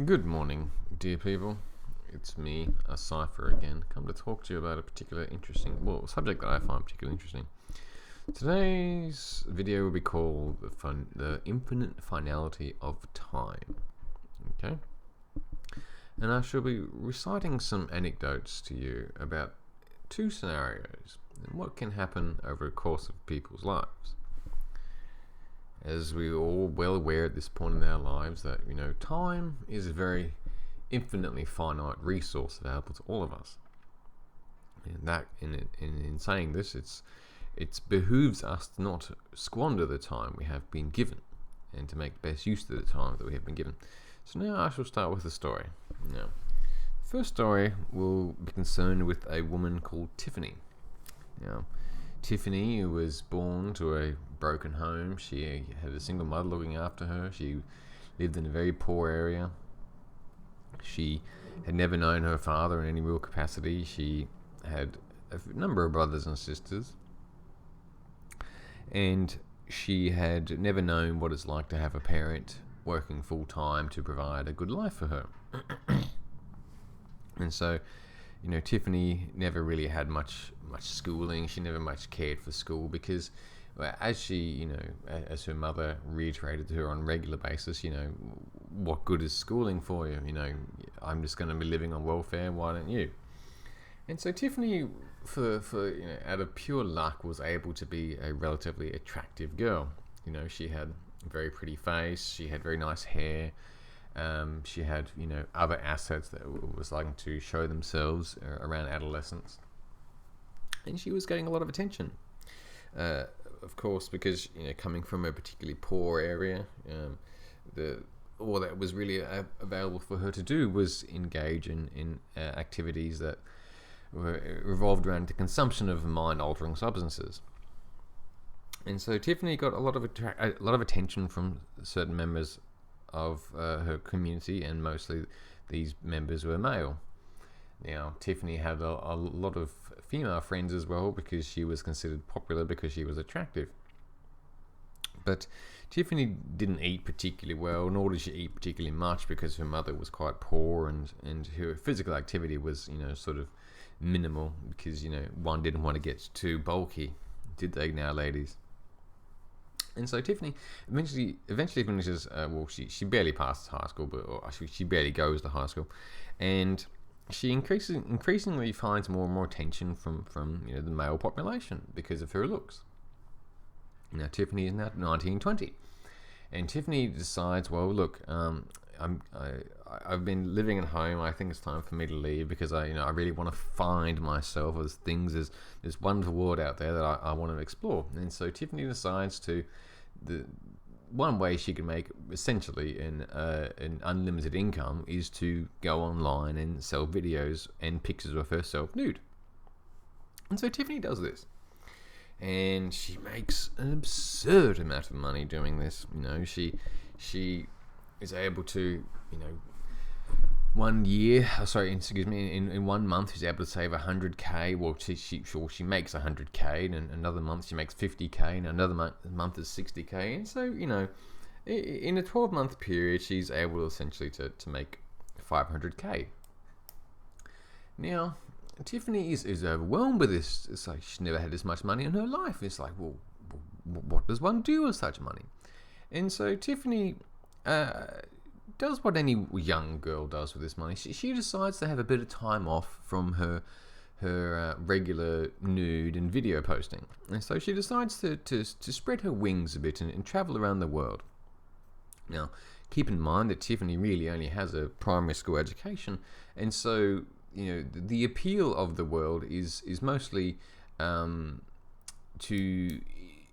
Good morning, dear people. It's me, a cipher again, come to talk to you about a particular subject that I find particularly interesting. Today's video will be called the infinite finality of time. Okay? And I shall be reciting some anecdotes to you about two scenarios and what can happen over the course of people's lives. As we're all well aware at this point in our lives that, time is a very infinitely finite resource available to all of us. And that, in saying this, it behooves us to not squander the time we have been given and to make best use of the time that we have been given. So now I shall start with a story. Now, the first story will be concerned with a woman called Tiffany. Now, Tiffany was born to a broken home. She had a single mother looking after her. She lived in a very poor area. She had never known her father in any real capacity. She had a number of brothers and sisters. And she had never known what it's like to have a parent working full time to provide a good life for her. And so, Tiffany never really had much schooling. She never much cared for school because, as as her mother reiterated to her on a regular basis, what good is schooling for you? I'm just going to be living on welfare. Why don't you? And so Tiffany, for out of pure luck, was able to be a relatively attractive girl. She had a very pretty face. She had very nice hair. She had, other assets that were starting to show themselves around adolescence. And she was getting a lot of attention. Of course, because, coming from a particularly poor area, all that was really available for her to do was engage in activities that revolved around the consumption of mind-altering substances. And so Tiffany got a lot of attention from certain members of her community, and mostly these members were male. Now, Tiffany had a lot of female friends as well because she was considered popular because she was attractive. But Tiffany didn't eat particularly well, nor did she eat particularly much because her mother was quite poor, and her physical activity was, sort of minimal because, one didn't want to get too bulky, did they now, ladies? And so Tiffany eventually finishes. She barely passes high school, but actually she barely goes to high school, and she increasingly finds more and more attention from the male population because of her looks. Now Tiffany is now 19, 20, and Tiffany decides, well, look, I've been living at home. I think it's time for me to leave because I really want to find myself as things as this wonderful world out there that I want to explore. And so Tiffany decides to the one way she can make essentially an unlimited income is to go online and sell videos and pictures of herself nude. And so Tiffany does this. And she makes an absurd amount of money doing this. She is able to, in 1 month she's able to save 100k. Well, she makes 100k, and another month she makes 50k, and another month is 60k. And so, in a 12-month period, she's able essentially to make 500k. Now, Tiffany is overwhelmed with this. It's like she's never had this much money in her life. It's like, well, what does one do with such money? And so Tiffany does what any young girl does with this money. She decides to have a bit of time off from her regular nude and video posting. And so she decides to spread her wings a bit and travel around the world. Now, keep in mind that Tiffany really only has a primary school education, and so the appeal of the world is mostly to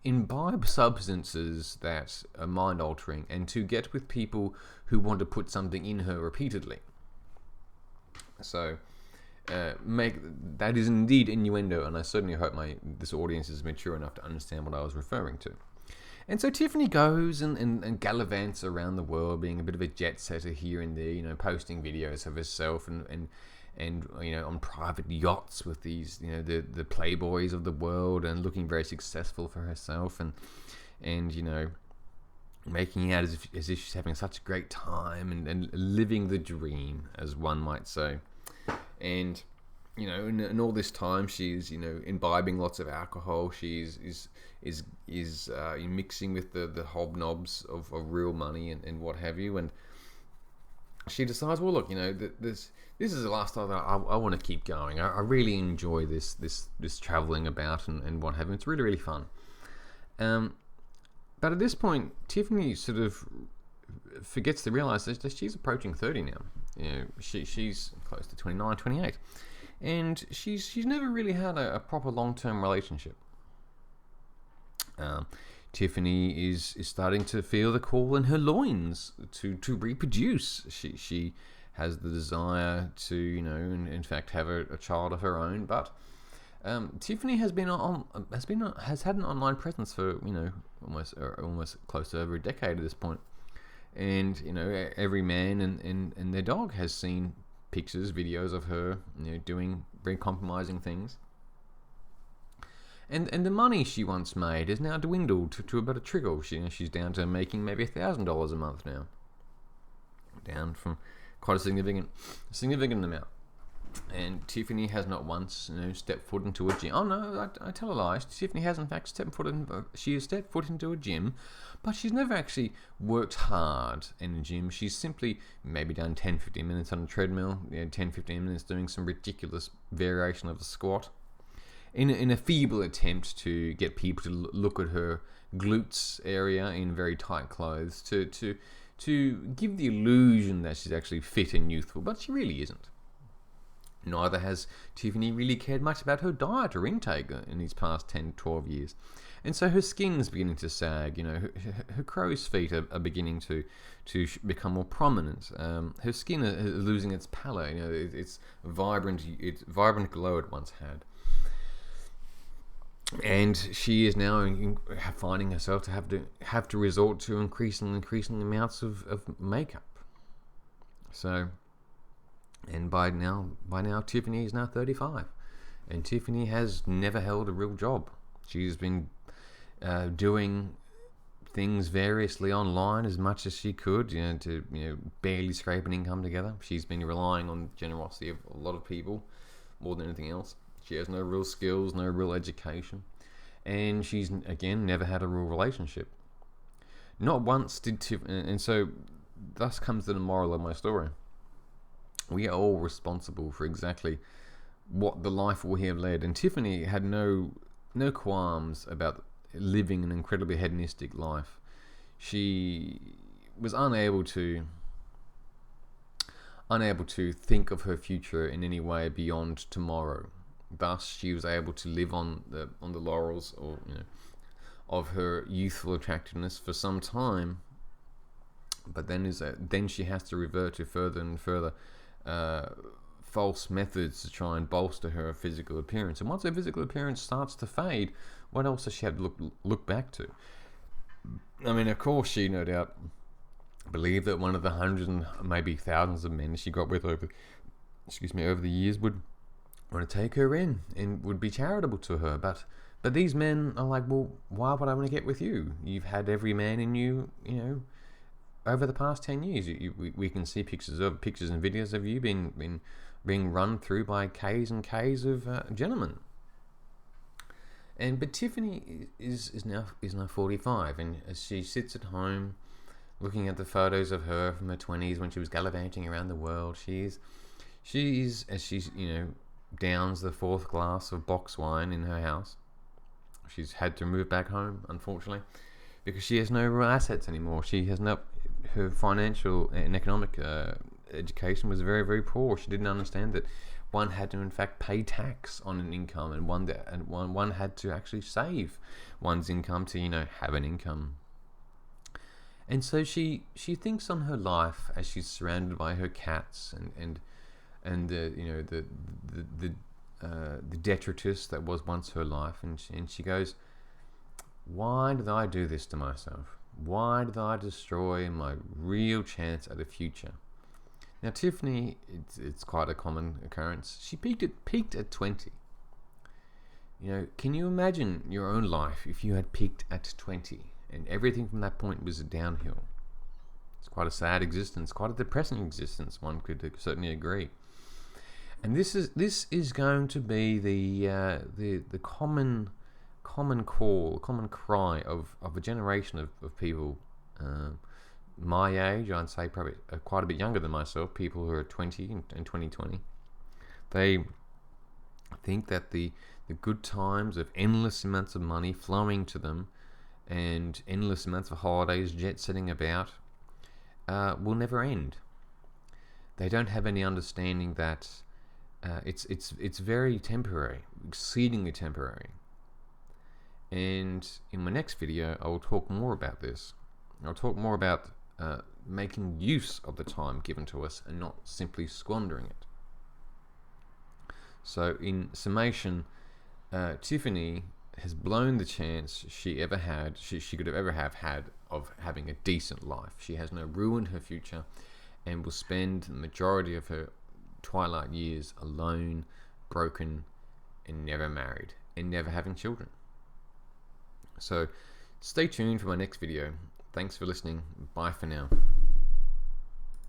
imbibe substances that are mind-altering and to get with people who want to put something in her repeatedly. So that is indeed innuendo, and I certainly hope this audience is mature enough to understand what I was referring to. And so Tiffany goes and gallivants around the world, being a bit of a jet setter here and there, posting videos of herself and on private yachts with these, the playboys of the world, and looking very successful for herself, and making out as if she's having such a great time and living the dream, as one might say. And in all this time, she's imbibing lots of alcohol. She's is mixing with the hobnobs of real money and what have you. And she decides, well, look, this is a lifestyle that I want to keep going. I really enjoy this traveling about and what have you. It's really, really fun. But at this point, Tiffany sort of forgets to realize that she's approaching 30 now. She's close to 29, 28. And she's never really had a proper long-term relationship. Tiffany is starting to feel the call in her loins to reproduce. She has the desire to, in fact, have a child of her own. But Tiffany has had an online presence for almost close to over a decade at this point. And every man and their dog has seen pictures, videos of her, doing very compromising things. And the money she once made has now dwindled to about a trickle. She's down to making maybe $1,000 a month now, down from quite a significant amount. And Tiffany has not once stepped foot into a gym. Oh no, I tell a lie. Tiffany has in fact stepped foot into a gym, but she's never actually worked hard in a gym. She's simply maybe done 10-15 minutes on a treadmill, 10-15 minutes doing some ridiculous variation of a squat, in a feeble attempt to get people to look at her glutes area in very tight clothes, to give the illusion that she's actually fit and youthful, but she really isn't. Neither has Tiffany really cared much about her diet or intake in these past 10-12 years. And so her skin's beginning to sag, her crow's feet are beginning to become more prominent. Her skin is losing its pallor, its vibrant glow it once had. And she is now finding herself to have to resort to increasing amounts of makeup. So, and by now Tiffany is now 35, and Tiffany has never held a real job. She's been doing things variously online as much as she could, to barely scrape an income together. She's been relying on the generosity of a lot of people more than anything else. She has no real skills, no real education, and she's again never had a real relationship. Not once did Tiffany, and so thus comes to the moral of my story. We are all responsible for exactly what the life we have led, and Tiffany had no qualms about living an incredibly hedonistic life. She was unable to think of her future in any way beyond tomorrow. Thus, she was able to live on the laurels, or of her youthful attractiveness for some time. But then she has to revert to further and further false methods to try and bolster her physical appearance. And once her physical appearance starts to fade, what else does she have to look back to? I mean, of course, she no doubt believed that one of the hundreds and maybe thousands of men she got with over the years would want to take her in and would be charitable to her. But these men are like, well, why would I want to get with you? You've had every man in you, over the past 10 years. We can see pictures and videos of you being run through by K's and K's of gentlemen. But Tiffany is now 45, and as she sits at home looking at the photos of her from her 20s when she was gallivanting around the world, she's as she's downs the fourth glass of box wine in her house. She's had to move back home, unfortunately, because she has no real assets anymore. She has her financial and economic education was very, very poor. She didn't understand that one had to in fact pay tax on an income, and one had to actually save one's income to have an income. And so she thinks on her life as she's surrounded by her cats and the detritus that was once her life, and she goes, why did I do this to myself? Why did I destroy my real chance at a future? Now, Tiffany, it's quite a common occurrence. She peaked at 20. Can you imagine your own life if you had peaked at 20 and everything from that point was downhill. It's quite a sad existence, quite a depressing existence. One could certainly agree. And this is going to be the common call, common cry of a generation of people my age. I'd say probably quite a bit younger than myself. People who are 20 and 2020. They think that the good times of endless amounts of money flowing to them and endless amounts of holidays jet setting about will never end. They don't have any understanding that it's very temporary, exceedingly temporary. And in my next video, I will talk more about this. I'll talk more about making use of the time given to us and not simply squandering it. So in summation, Tiffany has blown the chance she ever had, she could have ever have had, of having a decent life. She has now ruined her future and will spend the majority of her twilight years alone, broken, and never married, and never having children. So stay tuned for my next video. Thanks for listening. Bye for now.